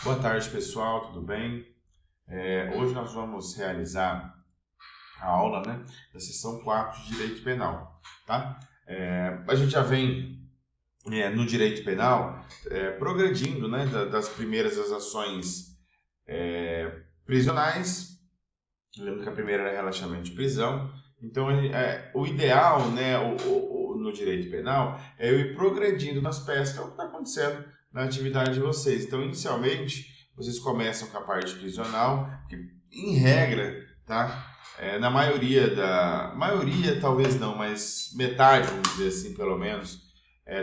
Boa tarde, pessoal, tudo bem? Hoje nós vamos realizar a aula, da seção 4 de Direito Penal, tá? A gente já vem no Direito Penal progredindo, das primeiras das ações prisionais. Lembro que a primeira era relaxamento de prisão. Então, o ideal, no Direito Penal é eu ir progredindo nas peças, que é o que está acontecendo na atividade de vocês. Então, inicialmente, vocês começam com a parte prisional, que, em regra, tá? Na maioria talvez não, mas metade, vamos dizer assim, pelo menos,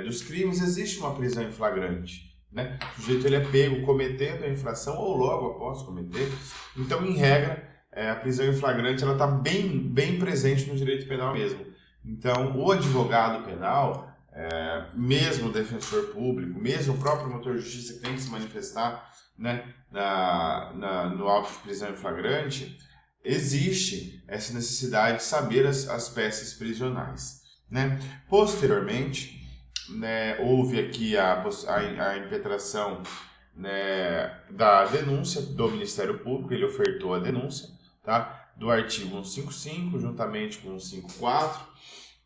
dos crimes, existe uma prisão em flagrante. Né? O sujeito ele é pego cometendo a infração ou logo após cometer. Então, em regra, a prisão em flagrante está bem presente no direito penal mesmo. Então, o advogado penal, mesmo o defensor público, mesmo o próprio promotor de justiça que tem que se manifestar no auto de prisão em flagrante, existe essa necessidade de saber as peças prisionais. Né? Posteriormente, houve aqui a impetração da denúncia do Ministério Público, ele ofertou a denúncia, tá? Do artigo 155, juntamente com o 154,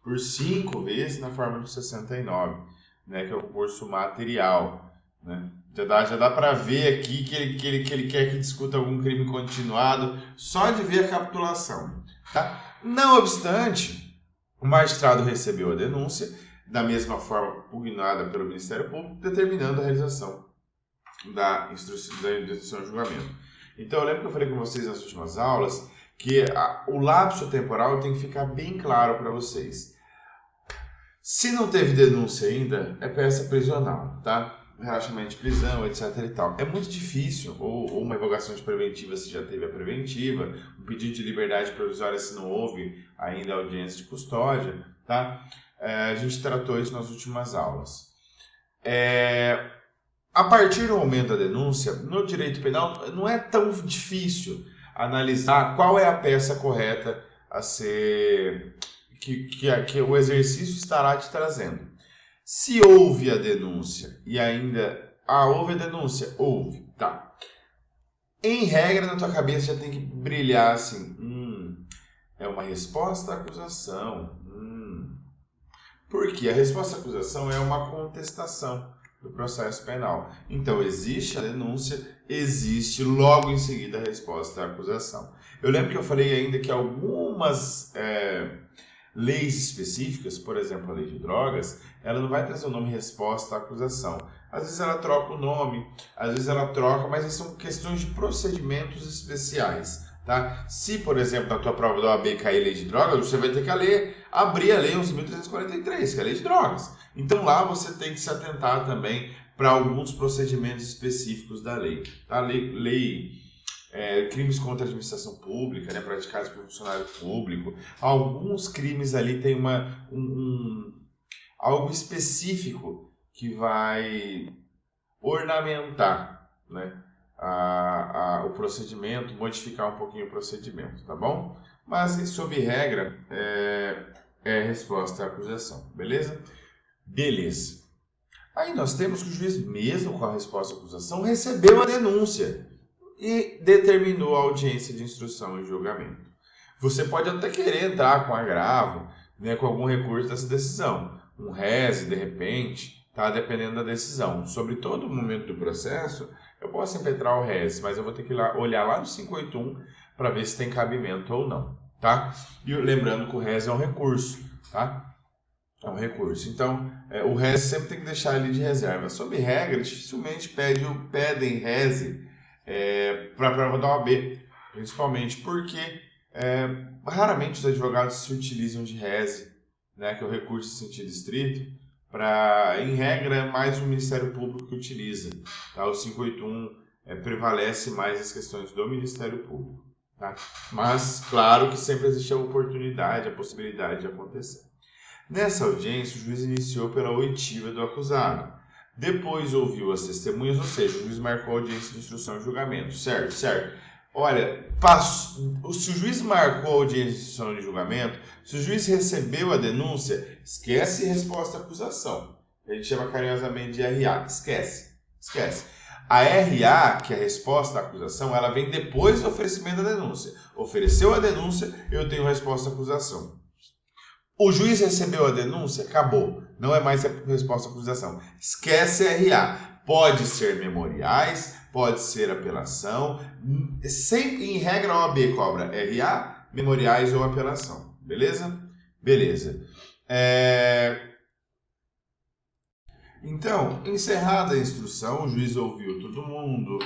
por 5 vezes na forma do 69, que é o recurso material. Né? Já dá para ver aqui que ele quer que discuta algum crime continuado, só de ver a capitulação. Tá? Não obstante, o magistrado recebeu a denúncia, da mesma forma pugnada pelo Ministério Público, determinando a realização da instrução de julgamento. Então, eu lembro que eu falei com vocês nas últimas aulas que o lapso temporal tem que ficar bem claro para vocês. Se não teve denúncia ainda, é peça prisional, tá? Relaxamento de prisão, etc. e tal. É muito difícil, ou uma revogação de preventiva se já teve a preventiva, um pedido de liberdade provisória se não houve ainda a audiência de custódia, tá? A gente tratou isso nas últimas aulas. A partir do momento da denúncia, no direito penal, não é tão difícil analisar qual é a peça correta a ser que o exercício estará te trazendo. Se houve a denúncia e ainda... houve a denúncia? Houve, tá. Em regra, na tua cabeça já tem que brilhar assim. É uma resposta à acusação. Porque a resposta à acusação é uma contestação do processo penal. Então, existe a denúncia, existe logo em seguida a resposta à acusação. Eu lembro que eu falei ainda que algumas leis específicas, por exemplo, a lei de drogas, ela não vai trazer o nome resposta à acusação. Às vezes ela troca o nome, às vezes ela troca, mas são questões de procedimentos especiais. Tá? Se, por exemplo, na tua prova da OAB cair lei de drogas, você vai ter que abrir a lei 11.343, que é a lei de drogas. Então lá você tem que se atentar também para alguns procedimentos específicos da lei. Tá? Crimes contra a administração pública, praticados por funcionário público. Alguns crimes ali tem algo específico que vai ornamentar, o procedimento, modificar um pouquinho o procedimento, tá bom? Mas, sob regra, é resposta à acusação, beleza? Beleza. Aí nós temos que o juiz, mesmo com a resposta à acusação, recebeu a denúncia e determinou a audiência de instrução e julgamento. Você pode até querer entrar com agravo, com algum recurso dessa decisão, um rese, de repente, tá? Dependendo da decisão. Sobre todo o momento do processo, eu posso impetrar o rese, mas eu vou ter que olhar lá no 581 para ver se tem cabimento ou não, tá? E lembrando que o rese é um recurso, tá? É um recurso. Então, o rese sempre tem que deixar ele de reserva. Sob regra, dificilmente pedem rese para a prova da OAB, principalmente porque raramente os advogados se utilizam de rese, que é o recurso em sentido estrito, em regra, é mais o Ministério Público que utiliza. Tá? O 581 prevalece mais as questões do Ministério Público. Tá? Mas, claro que sempre existe a oportunidade, a possibilidade de acontecer. Nessa audiência, o juiz iniciou pela oitiva do acusado. Depois ouviu as testemunhas, ou seja, o juiz marcou a audiência de instrução e julgamento. Certo. Olha, se o juiz marcou a audiência de instrução e julgamento, se o juiz recebeu a denúncia, esquece resposta à acusação. A gente chama carinhosamente de RA. Esquece. A RA, que é a resposta da acusação, ela vem depois do oferecimento da denúncia. Ofereceu a denúncia, eu tenho resposta à acusação. O juiz recebeu a denúncia, acabou. Não é mais a resposta à acusação. Esquece a RA. Pode ser memoriais, pode ser apelação. Sempre, em regra, a OAB cobra RA, memoriais ou apelação. Beleza? Beleza. Então, encerrada a instrução, o juiz ouviu todo mundo,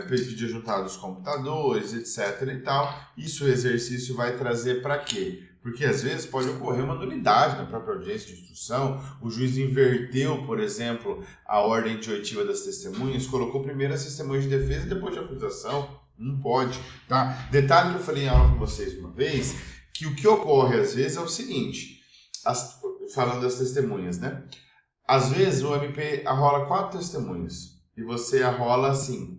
pediu juntar os computadores, etc. e tal. Isso o exercício vai trazer para quê? Porque às vezes pode ocorrer uma nulidade na própria audiência de instrução, o juiz inverteu, por exemplo, a ordem de oitiva das testemunhas, colocou primeiro as testemunhas de defesa e depois de acusação. Não pode, tá? Detalhe que eu falei em aula com vocês uma vez, que o que ocorre às vezes é o seguinte, falando das testemunhas, né? Às vezes o MP arrola 4 testemunhas e você arrola 5.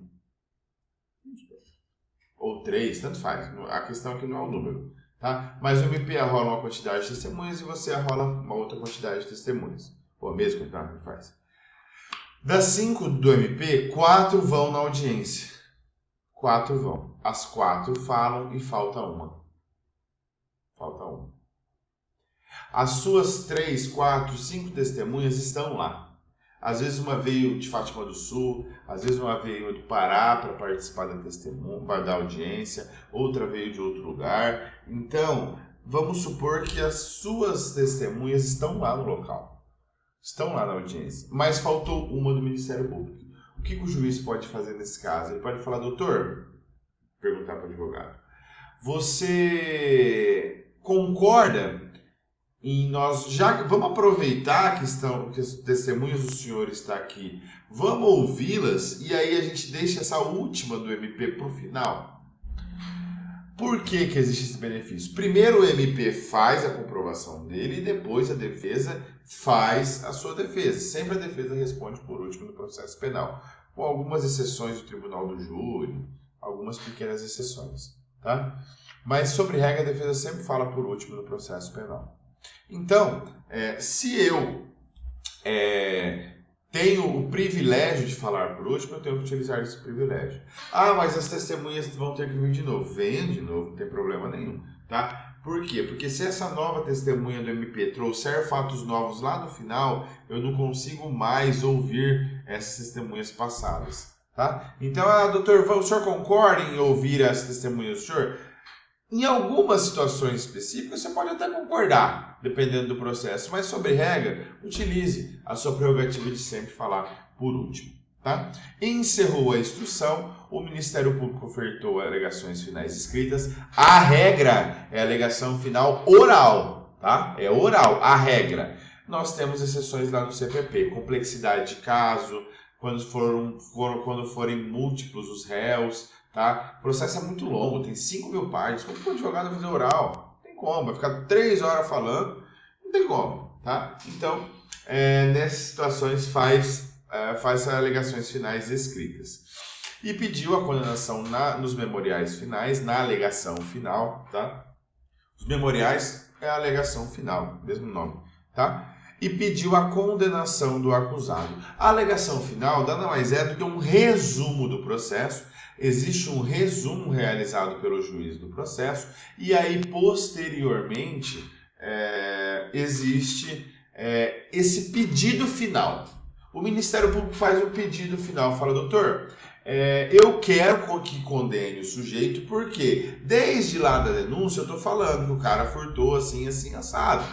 Ou 3, tanto faz. A questão aqui não é o número. Tá? Mas o MP arrola uma quantidade de testemunhas e você arrola uma outra quantidade de testemunhas. Ou a mesma quantidade que faz. Das 5 do MP, 4 vão na audiência. 4 vão. As 4 falam e falta uma. Falta uma. As suas 3, 4, 5 testemunhas estão lá. Às vezes uma veio de Fátima do Sul, às vezes uma veio do Pará para participar da testemunha, da audiência, outra veio de outro lugar. Então, vamos supor que as suas testemunhas estão lá no local, estão lá na audiência, mas faltou uma do Ministério Público. O que o juiz pode fazer nesse caso? Ele pode falar, doutor, perguntar para o advogado, você concorda e nós já vamos aproveitar que as testemunhas do senhor estão aqui, vamos ouvi-las e aí a gente deixa essa última do MP para o final. Por que existe esse benefício? Primeiro o MP faz a comprovação dele e depois a defesa faz a sua defesa. Sempre a defesa responde por último no processo penal, com algumas exceções do Tribunal do Júri, algumas pequenas exceções, tá? Mas sobre regra a defesa sempre fala por último no processo penal. Então, se eu tenho o privilégio de falar por último, eu tenho que utilizar esse privilégio. Ah, mas as testemunhas vão ter que vir de novo. Venham de novo, não tem problema nenhum. Tá? Por quê? Porque se essa nova testemunha do MP trouxer fatos novos lá no final, eu não consigo mais ouvir essas testemunhas passadas. Tá? Então, doutor, o senhor concorda em ouvir as testemunhas do senhor? Em algumas situações específicas, você pode até concordar, dependendo do processo, mas sobre regra, utilize a sua prerrogativa de sempre falar por último. Tá? Encerrou a instrução, o Ministério Público ofertou alegações finais escritas. A regra é a alegação final oral, tá? É oral, a regra. Nós temos exceções lá no CPP, complexidade de caso, quando forem múltiplos os réus. Tá? O processo é muito longo, tem 5.000 páginas. Como que o advogado vai fazer oral? Não tem como, vai ficar 3 horas falando, não tem como. Tá? Então, nessas situações faz alegações finais escritas. E pediu a condenação nos memoriais finais, na alegação final. Tá? Os memoriais é a alegação final, mesmo nome. Tá? E pediu a condenação do acusado. A alegação final nada mais é do que um resumo do processo. Existe um resumo realizado pelo juiz do processo e aí, posteriormente, existe esse pedido final. O Ministério Público faz um pedido final, fala, doutor, eu quero que condene o sujeito porque desde lá da denúncia eu estou falando que o cara furtou assim, assim, assado.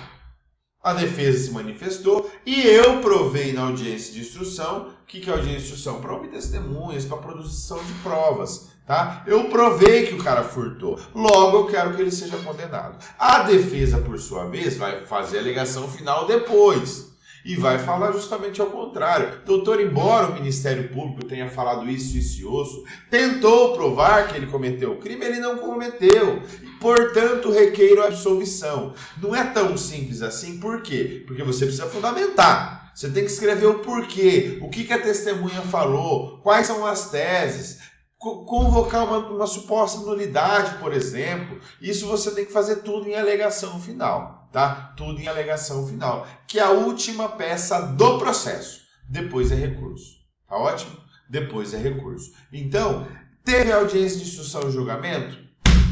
A defesa se manifestou e eu provei na audiência de instrução. O que é audiência de instrução? Para ouvir testemunhas, para produção de provas. Tá? Eu provei que o cara furtou. Logo, eu quero que ele seja condenado. A defesa, por sua vez, vai fazer a alegação final depois. E vai falar justamente ao contrário. Doutor, embora o Ministério Público tenha falado isso e osso, tentou provar que ele cometeu o crime, ele não cometeu. Portanto, requeiro a absolvição. Não é tão simples assim. Por quê? Porque você precisa fundamentar. Você tem que escrever o porquê, o que a testemunha falou, quais são as teses, convocar uma suposta nulidade, por exemplo. Isso você tem que fazer tudo em alegação final, tá? Tudo em alegação final, que é a última peça do processo. Depois é recurso. Tá ótimo? depois é recurso. Então, teve audiência de instrução e julgamento?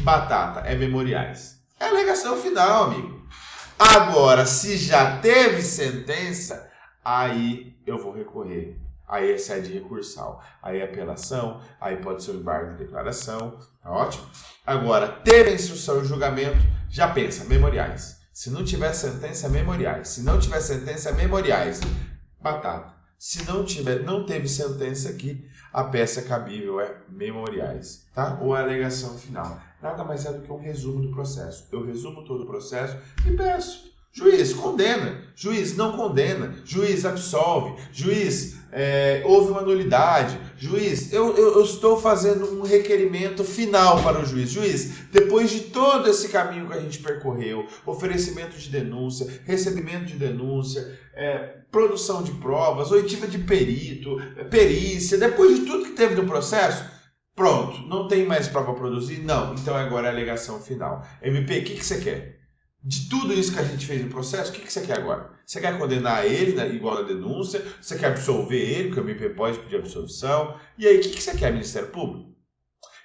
Batata, é memoriais. É alegação final, amigo. Agora, se já teve sentença, aí eu vou recorrer. Aí é sede recursal. Aí é apelação, aí pode ser um embargo de declaração. Tá ótimo? Agora, teve instrução e julgamento, já pensa, memoriais. Se não tiver sentença, memoriais. Se não tiver sentença, memoriais. Batata. Se não teve sentença aqui, a peça cabível é memoriais, tá? Ou a alegação final. Nada mais é do que um resumo do processo. Eu resumo todo o processo e peço. Juiz, condena. Juiz, não condena. Juiz, absolve. Juiz, houve uma nulidade. Juiz, eu estou fazendo um requerimento final para o juiz. Juiz, depois de todo esse caminho que a gente percorreu, oferecimento de denúncia, recebimento de denúncia, produção de provas, oitiva de perito, perícia, depois de tudo que teve no processo, pronto, não tem mais prova a produzir? Não, então agora é a alegação final. MP, o que você quer? De tudo isso que a gente fez no processo, o que você quer agora? Você quer condenar ele, né, igual a denúncia? Você quer absolver ele, porque o MP pode pedir absolvição? E aí, o que você quer, Ministério Público?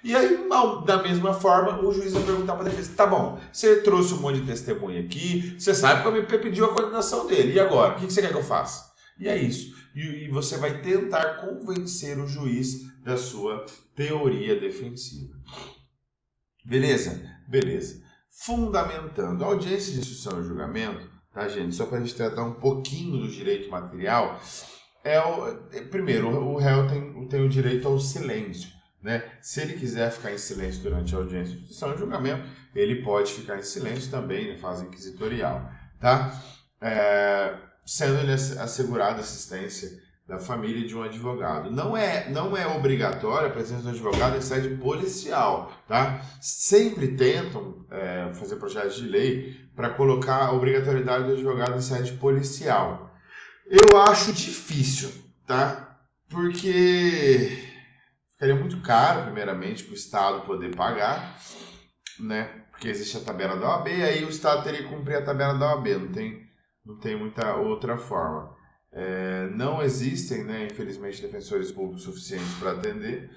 E aí, da mesma forma, o juiz vai perguntar para a defesa, tá bom, você trouxe um monte de testemunha aqui, você sabe que o MP pediu a condenação dele, e agora? O que você quer que eu faça? E é isso. E você vai tentar convencer o juiz da sua teoria defensiva. Beleza? Beleza. Fundamentando a audiência de instrução e julgamento, tá, gente? Só para a gente tratar um pouquinho do direito material, primeiro, o réu tem o direito ao silêncio, né? Se ele quiser ficar em silêncio durante a audiência de instrução e julgamento, ele pode ficar em silêncio também na fase inquisitorial, tá? Sendo-lhe assegurada assistência da família e de um advogado. Não é obrigatória a presença do advogado em sede policial, tá? Sempre tentam fazer projetos de lei para colocar a obrigatoriedade do advogado em sede policial. Eu acho difícil, tá? Porque ficaria muito caro, primeiramente, para o Estado poder pagar, né? Porque existe a tabela da OAB, aí o Estado teria que cumprir a tabela da OAB, não tem muita outra forma. Não existem, né, infelizmente, defensores públicos suficientes para atender,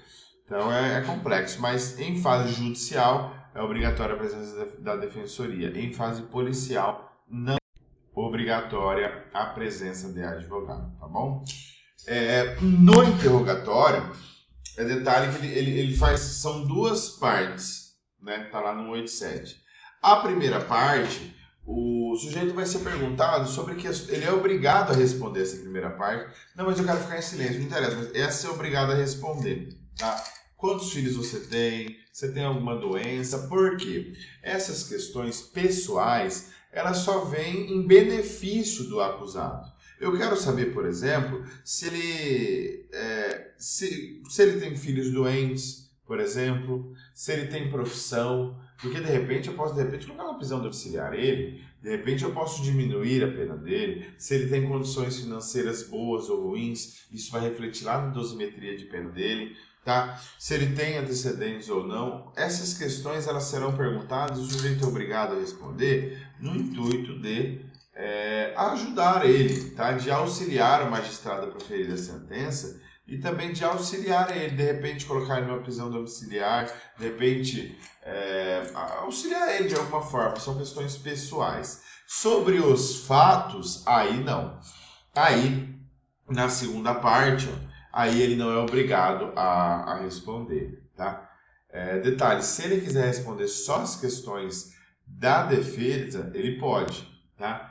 então é complexo, mas em fase judicial é obrigatória a presença da defensoria, em fase policial não é obrigatória a presença de advogado, tá bom? No interrogatório, detalhe que ele faz, são duas partes, né, tá lá no 87. A primeira parte, o sujeito vai ser perguntado sobre que ele é obrigado a responder essa primeira parte. Não, mas eu quero ficar em silêncio, não interessa, mas essa é obrigado a responder, tá? Quantos filhos você tem? Você tem alguma doença? Por quê? Essas questões pessoais, elas só vêm em benefício do acusado. Eu quero saber, por exemplo, se ele tem filhos doentes, por exemplo, se ele tem profissão, porque de repente eu posso colocar uma prisão domiciliar ele, de repente eu posso diminuir a pena dele, se ele tem condições financeiras boas ou ruins, isso vai refletir lá na dosimetria de pena dele, tá? Se ele tem antecedentes ou não, essas questões elas serão perguntadas, o sujeito é obrigado a responder no intuito de ajudar ele, tá? De auxiliar o magistrado a proferir a sentença e também de auxiliar ele, de repente colocar ele numa prisão domiciliar, de repente auxiliar ele de alguma forma, são questões pessoais. Sobre os fatos, aí não. Aí, na segunda parte, aí ele não é obrigado a responder, tá? Detalhe, se ele quiser responder só as questões da defesa, ele pode, tá?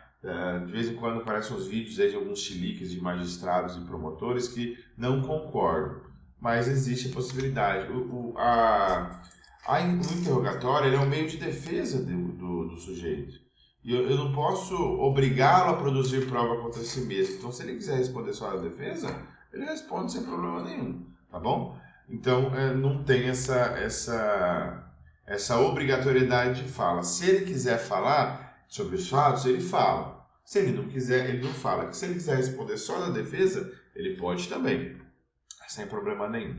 De vez em quando aparecem uns vídeos aí de alguns chiliques de magistrados e promotores que não concordam, mas existe a possibilidade. O interrogatório ele é um meio de defesa do sujeito. E eu não posso obrigá-lo a produzir prova contra si mesmo. Então, se ele quiser responder só a defesa, ele responde sem problema nenhum, tá bom? Então, não tem essa obrigatoriedade de fala. Se ele quiser falar sobre os fatos, ele fala. Se ele não quiser, ele não fala. Se ele quiser responder só da defesa, ele pode também, sem problema nenhum.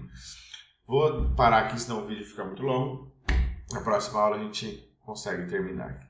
Vou parar aqui, senão o vídeo fica muito longo. Na próxima aula a gente consegue terminar.